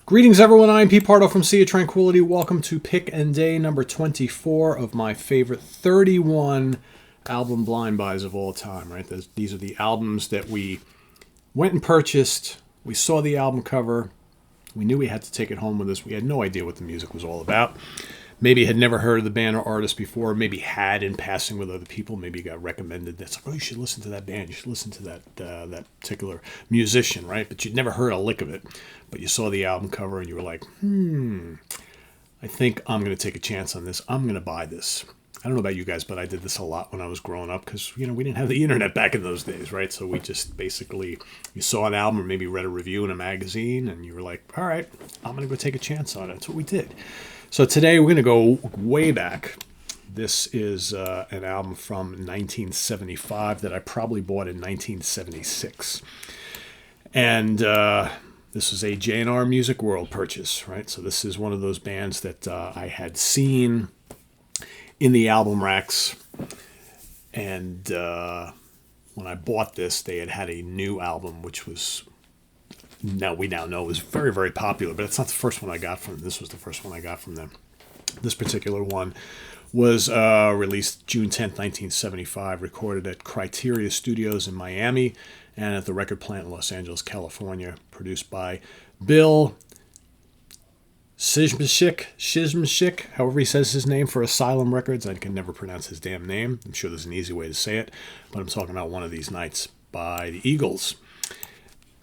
Greetings, everyone. I'm Pete Pardo from Sea of Tranquility. Welcome to Pick and Day number 24 of my favorite 31 album blind buys of all time. Right? These are the albums that we went and purchased. We saw the album cover. We knew we had to take it home with us. We had no idea what the music was all about. Maybe had never heard of the band or artist before. Maybe had in passing with other people. Maybe got recommended. That's like, oh, you should listen to that band. You should listen to that particular musician, right? But you'd never heard a lick of it. But you saw the album cover and you were like, I think I'm going to take a chance on this. I'm going to buy this. I don't know about you guys, but I did this a lot when I was growing up because, we didn't have the internet back in those days, right? So we just basically, you saw an album or maybe read a review in a magazine and you were like, all right, I'm going to go take a chance on it. That's what we did. So today we're going to go way back. This is an album from 1975 that I probably bought in 1976. And this is a J&R Music World purchase, right? So this is one of those bands that I had seen in the album racks. And when I bought this, they had a new album, which was... we now know is very, very popular, but it's not the first one I got from them. This was the first one I got from them. This particular one was released June 10th, 1975, recorded at Criteria Studios in Miami and at the record plant in Los Angeles, California, produced by Bill Szymczyk, however he says his name, for Asylum Records. I can never pronounce his damn name. I'm sure there's an easy way to say it, but I'm talking about One of These Nights by the Eagles.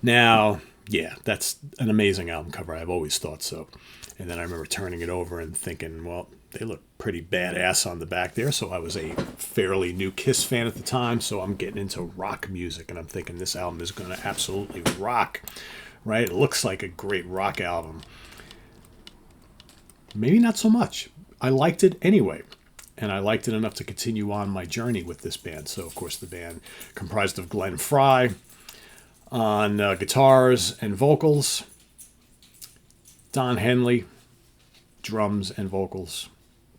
Now... yeah, that's an amazing album cover. I've always thought so. And then I remember turning it over and thinking, well, they look pretty badass on the back there. So I was a fairly new Kiss fan at the time. So I'm getting into rock music. And I'm thinking this album is going to absolutely rock, right? It looks like a great rock album. Maybe not so much. I liked it anyway. And I liked it enough to continue on my journey with this band. So, of course, the band comprised of Glenn Frey on guitars and vocals, Don Henley, drums and vocals,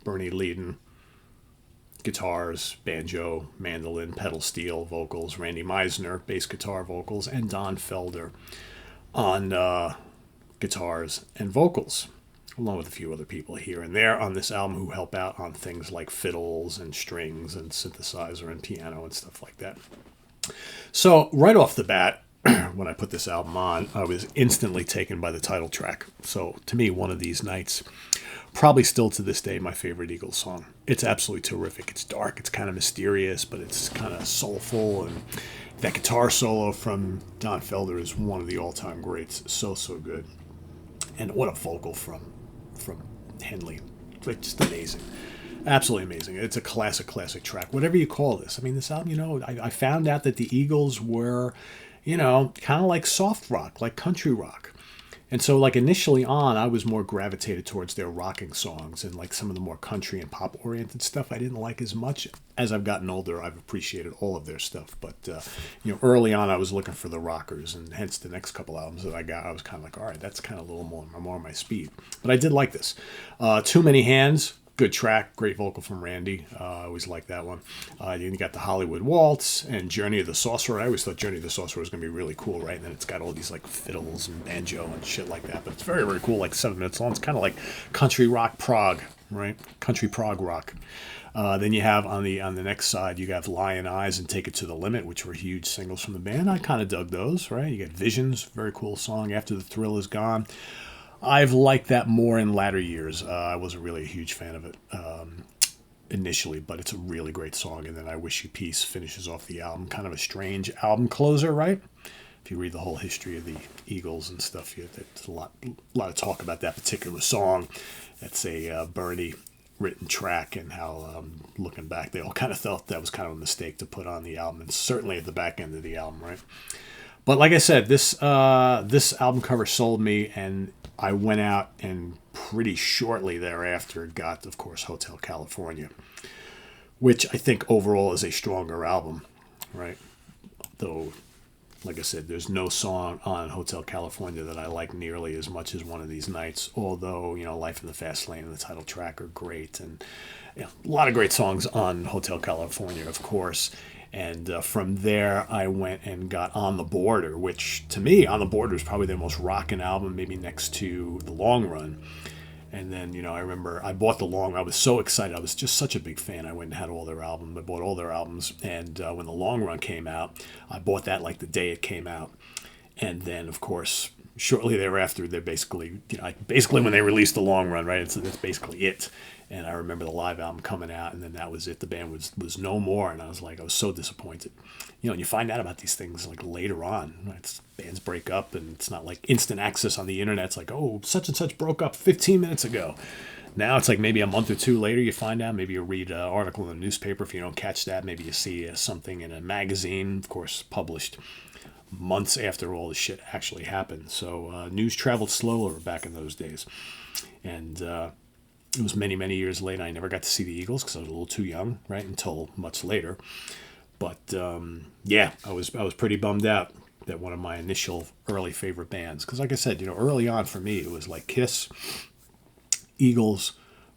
Bernie Leadon, guitars, banjo, mandolin, pedal steel, vocals, Randy Meisner, bass guitar, vocals, and Don Felder on guitars and vocals, along with a few other people here and there on this album who help out on things like fiddles and strings and synthesizer and piano and stuff like that. So right off the bat, when I put this album on, I was instantly taken by the title track. So to me, One of These Nights, probably still to this day, my favorite Eagles song. It's absolutely terrific. It's dark, it's kind of mysterious, but it's kind of soulful. And that guitar solo from Don Felder is one of the all-time greats. So good. And what a vocal from Henley. It's just amazing. Absolutely amazing. It's a classic track. Whatever you call this. I mean, this album, I found out that the Eagles were... kind of like soft rock, like country rock. And so like initially on, I was more gravitated towards their rocking songs and like some of the more country and pop oriented stuff I didn't like as much. As I've gotten older, I've appreciated all of their stuff. But, early on I was looking for the rockers, and hence the next couple albums that I got, I was kind of like, all right, that's kind of a little more my speed. But I did like this. Too Many Hands. Good track, great vocal from Randy. I always liked that one. You got the Hollywood Waltz and Journey of the Sorcerer. I always thought Journey of the Sorcerer was going to be really cool, right? And then it's got all these like fiddles and banjo and shit like that. But it's very, very cool, like 7 minutes long. It's kind of like country rock prog, right? Country prog rock. Then you have on the next side, you have Lion Eyes and Take It to the Limit, which were huge singles from the band. I kind of dug those, right? You got Visions, very cool song, After the Thrill Is Gone. I've liked that more in latter years. I wasn't really a huge fan of it initially, but it's a really great song. And then I Wish You Peace finishes off the album. Kind of a strange album closer, right? If you read the whole history of the Eagles and stuff, there's a lot of talk about that particular song. That's a Bernie written track, and how, looking back, they all kind of felt that was kind of a mistake to put on the album, and certainly at the back end of the album, right? But like I said, this album cover sold me, and I went out and pretty shortly thereafter got, of course, Hotel California, which I think overall is a stronger album, right? Though, like I said, there's no song on Hotel California that I like nearly as much as One of These Nights, although, Life in the Fast Lane and the title track are great, and a lot of great songs on Hotel California, of course. And from there, I went and got On the Border, which to me, On the Border is probably their most rockin' album, maybe next to The Long Run. And then, I remember I bought I was so excited. I was just such a big fan. I went and had all their albums. I bought all their albums. And when The Long Run came out, I bought that like the day it came out. And then, of course, shortly thereafter, they're basically, basically when they released The Long Run, right? That's basically it. And I remember the live album coming out, and then that was it. The band was no more, and I was so disappointed. And you find out about these things like later on. Right? Bands break up, and it's not like instant access on the internet. It's like, oh, such and such broke up 15 minutes ago. Now it's like maybe a month or two later you find out. Maybe you read an article in the newspaper if you don't catch that. Maybe you see something in a magazine, of course, published months after all this shit actually happened. So news traveled slower back in those days. And it was many, many years later. I never got to see the Eagles because I was a little too young, right, until much later. But, yeah, I was pretty bummed out that one of my initial early favorite bands, because like I said, early on for me, it was like Kiss, Eagles,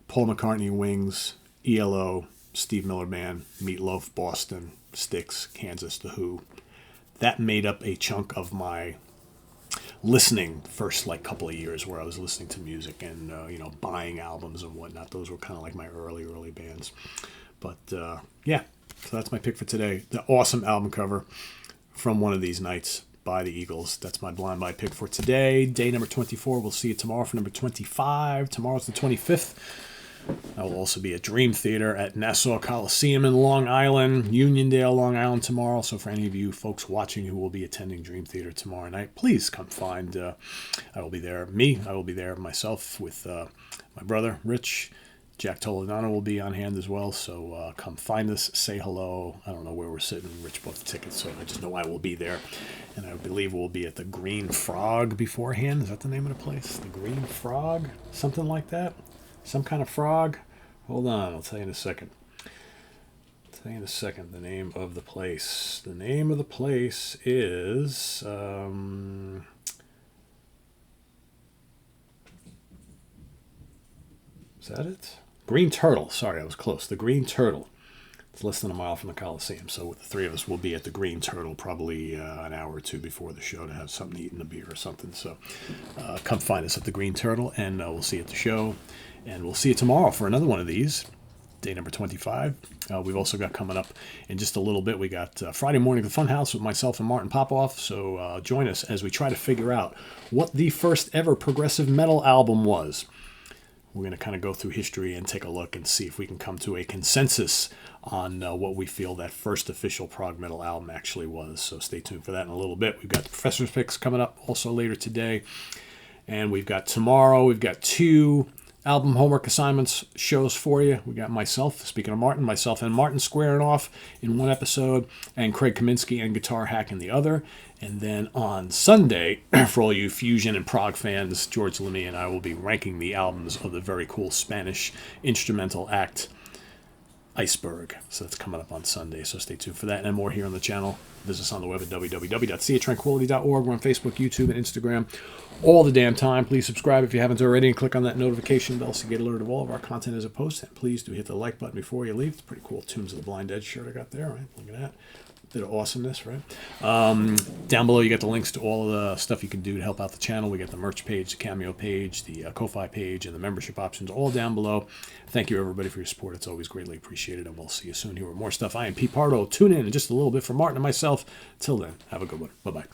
Paul McCartney, Wings, ELO, Steve Miller Band, Meatloaf, Boston, Styx, Kansas, The Who. That made up a chunk of my listening first like couple of years where I was listening to music and buying albums and whatnot. Those were kind of like my early bands. But yeah, so that's my pick for today. The awesome album cover from One of These Nights by the Eagles. That's my blind buy pick for today. Day number 24. We'll see you tomorrow for number 25. Tomorrow's the 25th. I will also be at Dream Theater at Nassau Coliseum in Long Island, Uniondale, Long Island tomorrow. So for any of you folks watching who will be attending Dream Theater tomorrow night, please come find. I will be there. I will be there myself with my brother, Rich. Jack Toledano will be on hand as well. So come find us, say hello. I don't know where we're sitting. Rich bought the tickets, so I just know I will be there. And I believe we'll be at the Green Frog beforehand. Is that the name of the place? The Green Frog? Something like that? Some kind of frog? Hold on, I'll tell you in a second. The name of the place. The name of the place is... is that it? Green Turtle. Sorry, I was close. The Green Turtle. It's less than a mile from the Coliseum. So the three of us will be at the Green Turtle probably an hour or two before the show to have something to eat and a beer or something. So come find us at the Green Turtle, and we'll see you at the show. And we'll see you tomorrow for another one of these, day number 25. We've also got coming up in just a little bit, we got Friday Morning at the Funhouse with myself and Martin Popoff. So join us as we try to figure out what the first ever progressive metal album was. We're going to kind of go through history and take a look and see if we can come to a consensus on what we feel that first official prog metal album actually was. So stay tuned for that in a little bit. We've got the Professor's Picks coming up also later today. And we've got tomorrow, we've got 2 album homework assignments shows for you. We got speaking of Martin, myself and Martin squaring off in one episode, and Craig Kaminsky and Guitar Hack in the other. And then on Sunday, for all you fusion and prog fans, George Lemmy and I will be ranking the albums of the very cool Spanish instrumental act Iceberg. So that's coming up on Sunday, so stay tuned for that and more here on the channel. Visit us on the web at www.seatranquility.org. We're on Facebook, YouTube, and Instagram all the damn time. Please subscribe if you haven't already and click on that notification bell so you get alerted of all of our content as it posts. And please do hit the like button before you leave. It's a pretty cool Tunes of the Blind Edge shirt I got there, right? Look at that. Bit of awesomeness, right? Down below, you got the links to all of the stuff you can do to help out the channel. We got the merch page, the Cameo page, the Ko-Fi page, and the membership options all down below. Thank you, everybody, for your support. It's always greatly appreciated, and we'll see you soon here with more stuff. I am Pete Pardo. Tune in just a little bit for Martin and myself. Till then, have a good one. Bye-bye.